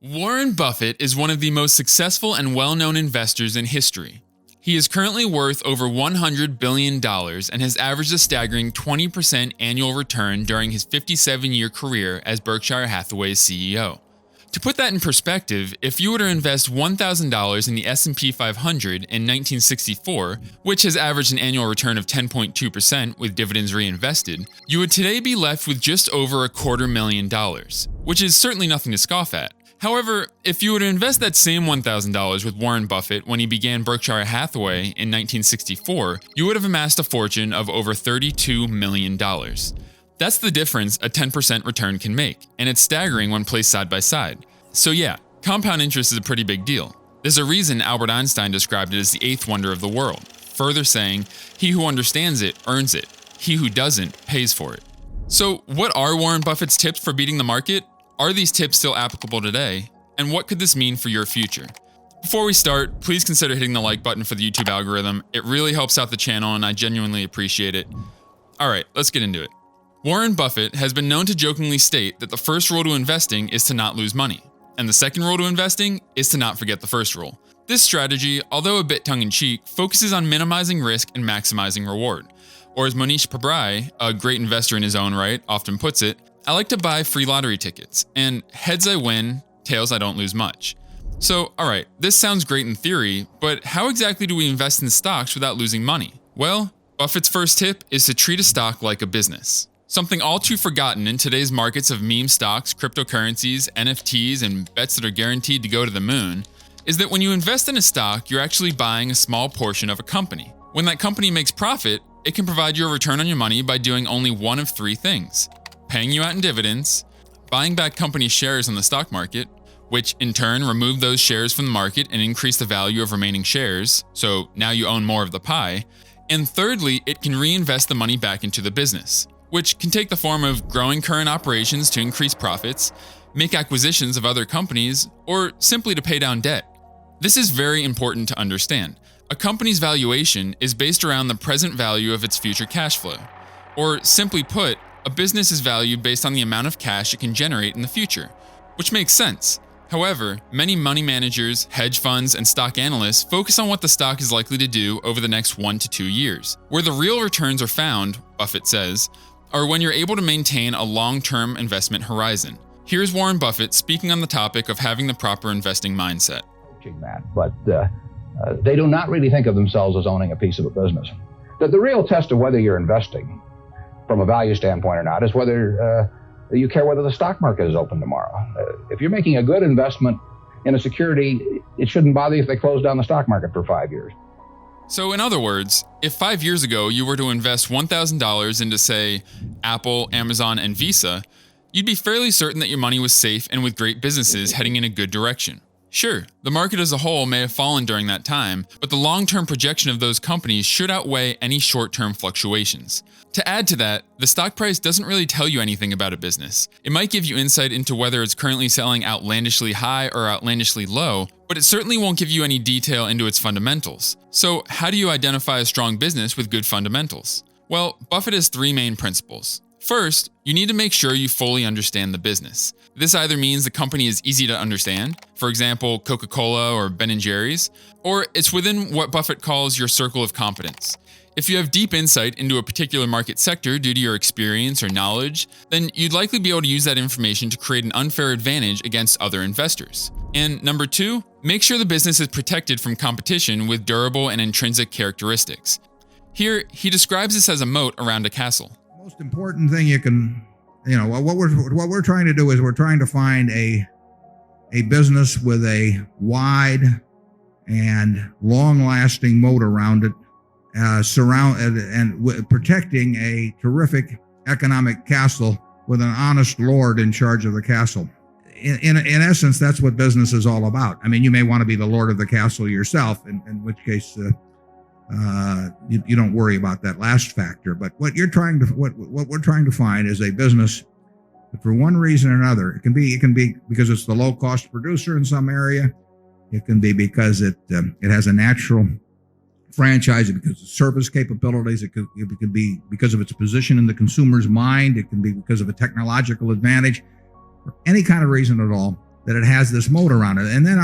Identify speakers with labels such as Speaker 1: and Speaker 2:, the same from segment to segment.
Speaker 1: Warren Buffett is one of the most successful and well-known investors in history. He is currently worth over $100 billion and has averaged a staggering 20% annual return during his 57-year career as Berkshire Hathaway's CEO. To put that in perspective, if you were to invest $1,000 in the S&P 500 in 1964, which has averaged an annual return of 10.2% with dividends reinvested, you would today be left with just over $250,000, which is certainly nothing to scoff at. However, if you were to invest that same $1,000 with Warren Buffett when he began Berkshire Hathaway in 1964, you would have amassed a fortune of over $32 million. That's the difference a 10% return can make, and it's staggering when placed side by side. So yeah, compound interest is a pretty big deal. There's a reason Albert Einstein described it as the eighth wonder of the world, further saying, "He who understands it earns it. He who doesn't pays for it." So what are Warren Buffett's tips for beating the market? Are these tips still applicable today? And what could this mean for your future? Before we start, please consider hitting the like button for the YouTube algorithm. It really helps out the channel and I genuinely appreciate it. Alright, let's get into it. Warren Buffett has been known to jokingly state that the first rule to investing is to not lose money, and the second rule to investing is to not forget the first rule. This strategy, although a bit tongue-in-cheek, focuses on minimizing risk and maximizing reward. Or as Monish Pabrai, a great investor in his own right, often puts it, "I like to buy free lottery tickets, and heads I win, tails I don't lose much." So, alright, this sounds great in theory, but how exactly do we invest in stocks without losing money? Well, Buffett's first tip is to treat a stock like a business. Something all too forgotten in today's markets of meme stocks, cryptocurrencies, NFTs, and bets that are guaranteed to go to the moon, is that when you invest in a stock, you're actually buying a small portion of a company. When that company makes profit, it can provide you a return on your money by doing only one of three things: paying you out in dividends, buying back company shares on the stock market, which in turn remove those shares from the market and increase the value of remaining shares, so now you own more of the pie, and thirdly, it can reinvest the money back into the business, which can take the form of growing current operations to increase profits, make acquisitions of other companies, or simply to pay down debt. This is very important to understand. A company's valuation is based around the present value of its future cash flow, or simply put, a business is valued based on the amount of cash it can generate in the future, which makes sense. However, many money managers, hedge funds, and stock analysts focus on what the stock is likely to do over the next 1 to 2 years. Where the real returns are found, Buffett says, are when you're able to maintain a long-term investment horizon. Here's Warren Buffett speaking on the topic of having the proper investing mindset.
Speaker 2: But they do not really think of themselves as owning a piece of a business. The real test of whether you're investing from a value standpoint or not is whether you care whether the stock market is open tomorrow. If you're making a good investment in a security, it shouldn't bother you if they close down the stock market for 5 years.
Speaker 1: So in other words, if 5 years ago you were to invest $1,000 into, say, Apple, Amazon, and Visa, you'd be fairly certain that your money was safe and with great businesses heading in a good direction. Sure, the market as a whole may have fallen during that time, but the long-term projection of those companies should outweigh any short-term fluctuations. To add to that, the stock price doesn't really tell you anything about a business. It might give you insight into whether it's currently selling outlandishly high or outlandishly low, but it certainly won't give you any detail into its fundamentals. So how do you identify a strong business with good fundamentals? Well, Buffett has three main principles. First, you need to make sure you fully understand the business. This either means the company is easy to understand, for example, Coca-Cola or Ben & Jerry's, or it's within what Buffett calls your circle of competence. If you have deep insight into a particular market sector due to your experience or knowledge, then you'd likely be able to use that information to create an unfair advantage against other investors. And number two, make sure the business is protected from competition with durable and intrinsic characteristics. Here, he describes this as a moat around a castle.
Speaker 3: Most important thing you can, what we're trying to do is we're trying to find a business with a wide and long-lasting moat around it, protecting a terrific economic castle with an honest lord in charge of the castle. In essence, that's what business is all about. I mean, you may want to be the lord of the castle yourself, in which case you don't worry about that last factor. But what we're trying to find is a business that, for one reason or another, it can be because it's the low-cost producer in some area. It can be because it has a natural franchise, because of service capabilities. It could be because of its position in the consumer's mind. It can be because of a technological advantage. For any kind of reason at all, that it has this moat around it. And then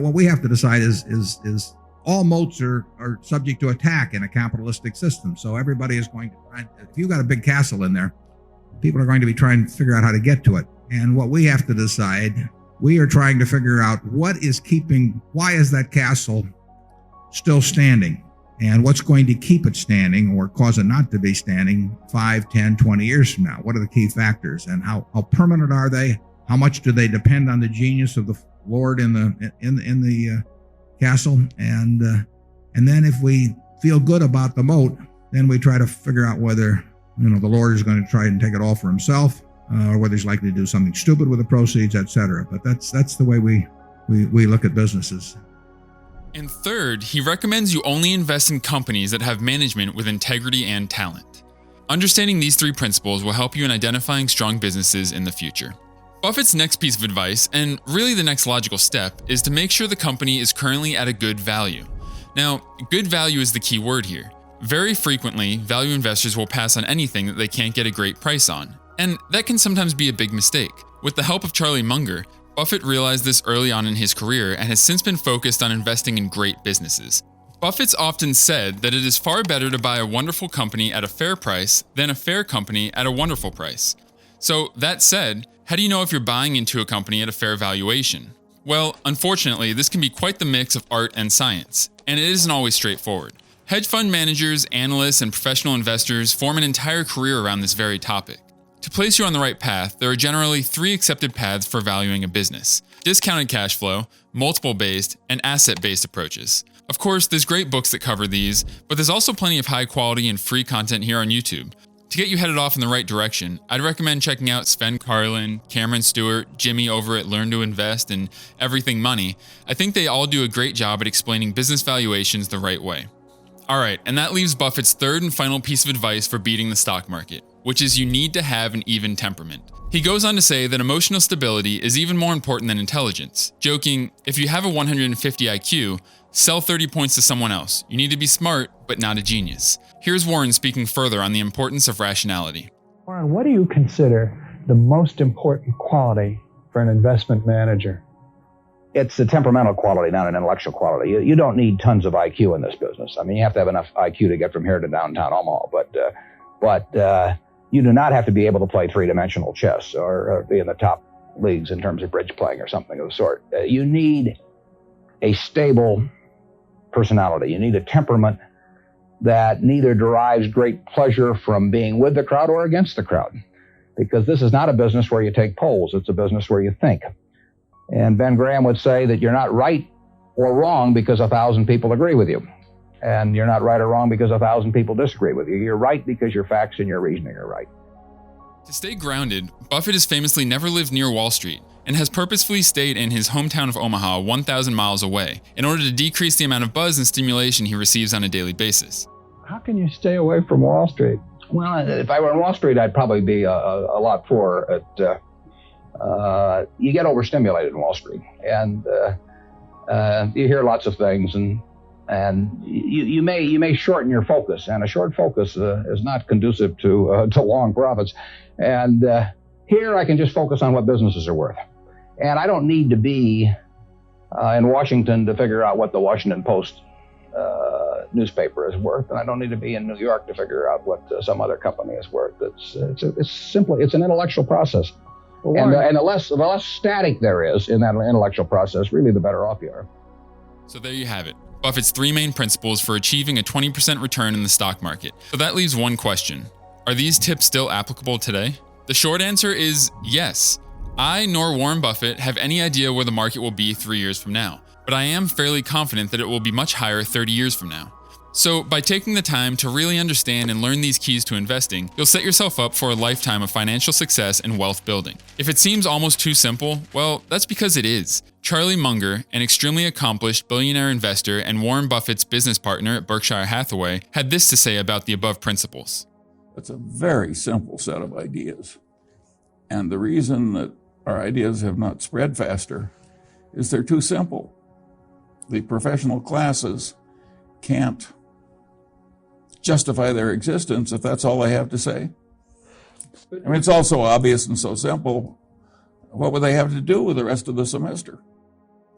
Speaker 3: what we have to decide is all moats are subject to attack in a capitalistic system. So everybody is going to try. If you've got a big castle in there, people are going to be trying to figure out how to get to it. And what we have to decide, we are trying to figure out why is that castle still standing? And what's going to keep it standing or cause it not to be standing 5, 10, 20 years from now? What are the key factors, and how permanent are they? How much do they depend on the genius of the Lord in the castle? And then if we feel good about the moat, then we try to figure out whether the Lord is going to try and take it all for himself, or whether he's likely to do something stupid with the proceeds, etc. But that's the way we look at businesses.
Speaker 1: And third, he recommends you only invest in companies that have management with integrity and talent. Understanding these 3 principles will help you in identifying strong businesses in the future. Buffett's next piece of advice, and really the next logical step, is to make sure the company is currently at a good value. Now, good value is the key word here. Very frequently, value investors will pass on anything that they can't get a great price on, and that can sometimes be a big mistake. With the help of Charlie Munger, Buffett realized this early on in his career and has since been focused on investing in great businesses. Buffett's often said that it is far better to buy a wonderful company at a fair price than a fair company at a wonderful price. So that said, how do you know if you're buying into a company at a fair valuation? Well, unfortunately, this can be quite the mix of art and science, and it isn't always straightforward. Hedge fund managers, analysts, and professional investors form an entire career around this very topic. To place you on the right path, there are generally 3 accepted paths for valuing a business: discounted cash flow, multiple-based, and asset-based approaches. Of course, there's great books that cover these, but there's also plenty of high quality and free content here on YouTube. To get you headed off in the right direction, I'd recommend checking out Sven Carlin, Cameron Stewart, Jimmy over at Learn to Invest, and Everything Money. I think they all do a great job at explaining business valuations the right way. Alright, and that leaves Buffett's third and final piece of advice for beating the stock market, which is you need to have an even temperament. He goes on to say that emotional stability is even more important than intelligence, joking, if you have a 150 IQ, sell 30 points to someone else. You need to be smart, but not a genius. Here's Warren speaking further on the importance of rationality.
Speaker 4: Warren, what do you consider the most important quality for an investment manager?
Speaker 2: It's a temperamental quality, not an intellectual quality. You don't need tons of IQ in this business. I mean, you have to have enough IQ to get from here to downtown Omaha, but you do not have to be able to play 3-dimensional chess or be in the top leagues in terms of bridge playing or something of the sort. You need a stable personality. You need a temperament that neither derives great pleasure from being with the crowd or against the crowd, because this is not a business where you take polls. It's a business where you think. And Ben Graham would say that you're not right or wrong because 1,000 people agree with you. And you're not right or wrong because 1,000 people disagree with you. You're right because your facts and your reasoning are right.
Speaker 1: To stay grounded, Buffett has famously never lived near Wall Street and has purposefully stayed in his hometown of Omaha 1,000 miles away in order to decrease the amount of buzz and stimulation he receives on a daily basis.
Speaker 4: How can you stay away from Wall Street?
Speaker 2: Well, if I were in Wall Street, I'd probably be a lot poorer at you get overstimulated in Wall Street, and you hear lots of things, and you may shorten your focus, and a short focus is not conducive to long profits. And here I can just focus on what businesses are worth, and I don't need to be in Washington to figure out what the Washington Post newspaper is worth, and I don't need to be in New York to figure out what some other company is worth. It's simply an intellectual process. And the less static there is in that intellectual process, really the better off you are.
Speaker 1: So there you have it. Buffett's 3 main principles for achieving a 20% return in the stock market. So that leaves one question. Are these tips still applicable today? The short answer is yes. I nor Warren Buffett have any idea where the market will be 3 years from now, but I am fairly confident that it will be much higher 30 years from now. So by taking the time to really understand and learn these keys to investing, you'll set yourself up for a lifetime of financial success and wealth building. If it seems almost too simple, well, that's because it is. Charlie Munger, an extremely accomplished billionaire investor and Warren Buffett's business partner at Berkshire Hathaway, had this to say about the above principles.
Speaker 5: It's a very simple set of ideas. And the reason that our ideas have not spread faster is they're too simple. The professional classes can't justify their existence if that's all they have to say. I mean, it's also obvious and so simple. what would they have to do with the rest of the semester?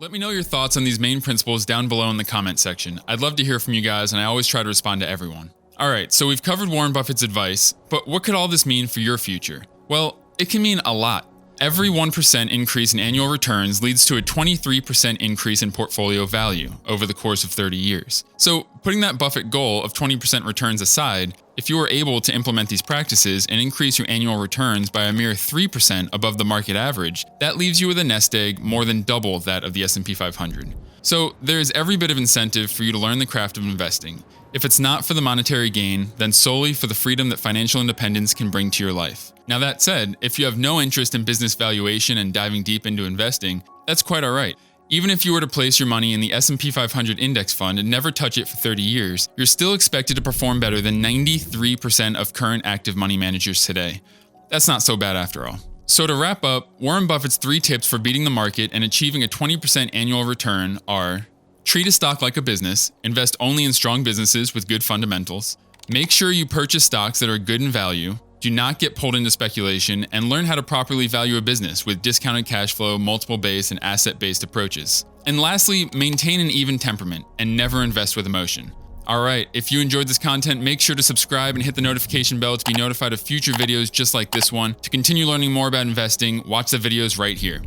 Speaker 1: Let me know your thoughts on these main principles down below in the comment section. I'd love to hear from you guys, and I always try to respond to everyone. Alright, so we've covered Warren Buffett's advice, but what could all this mean for your future? Well, it can mean a lot. Every 1% increase in annual returns leads to a 23% increase in portfolio value over the course of 30 years. So, putting that Buffett goal of 20% returns aside, if you were able to implement these practices and increase your annual returns by a mere 3% above the market average, that leaves you with a nest egg more than double that of the S&P 500. So, there is every bit of incentive for you to learn the craft of investing. If it's not for the monetary gain, then solely for the freedom that financial independence can bring to your life. Now that said, if you have no interest in business valuation and diving deep into investing, that's quite alright. Even if you were to place your money in the S&P 500 index fund and never touch it for 30 years, you're still expected to perform better than 93% of current active money managers today. That's not so bad after all. So to wrap up, Warren Buffett's 3 tips for beating the market and achieving a 20% annual return are: treat a stock like a business, invest only in strong businesses with good fundamentals, make sure you purchase stocks that are good in value, do not get pulled into speculation, and learn how to properly value a business with discounted cash flow, multiple-based, and asset-based approaches. And lastly, maintain an even temperament and never invest with emotion. Alright, if you enjoyed this content, make sure to subscribe and hit the notification bell to be notified of future videos just like this one. To continue learning more about investing, watch the videos right here.